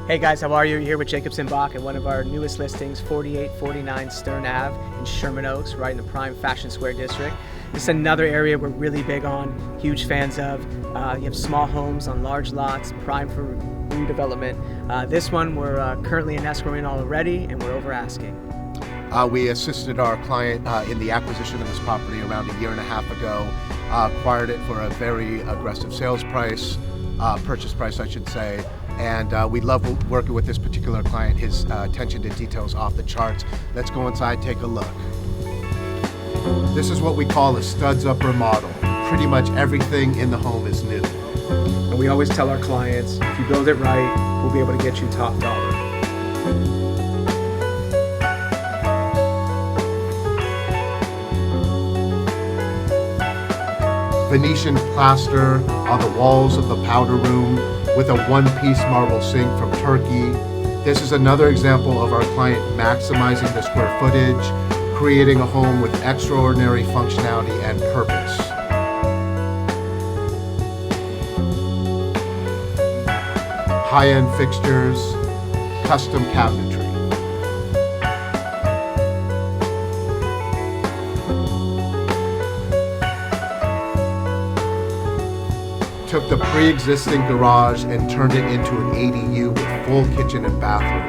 Hey guys, how are you? You're here with Jacobson Bach at one of our newest listings, 4849 Stern Ave in Sherman Oaks, right in the prime Fashion Square district. This is another area we're really big on, huge fans of. You have small homes on large lots, prime for redevelopment. This one we're currently in escrow in already, and we're over asking. We assisted our client in the acquisition of this property around a year and a half ago, acquired it for a very aggressive sales price, purchase price I should say, and we love working with this particular client. His attention to detail is off the charts. Let's go inside, take a look. This is what we call a studs up remodel. Pretty much everything in the home is new. And we always tell our clients, if you build it right, we'll be able to get you top dollar. Venetian plaster on the walls of the powder room with a one-piece marble sink from Turkey. This is another example of our client maximizing the square footage, creating a home with extraordinary functionality and purpose. High-end fixtures, custom cabinetry. Took the pre-existing garage and turned it into an ADU with full kitchen and bathroom.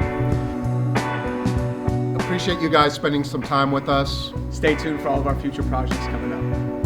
Appreciate you guys spending some time with us. Stay tuned for all of our future projects coming up.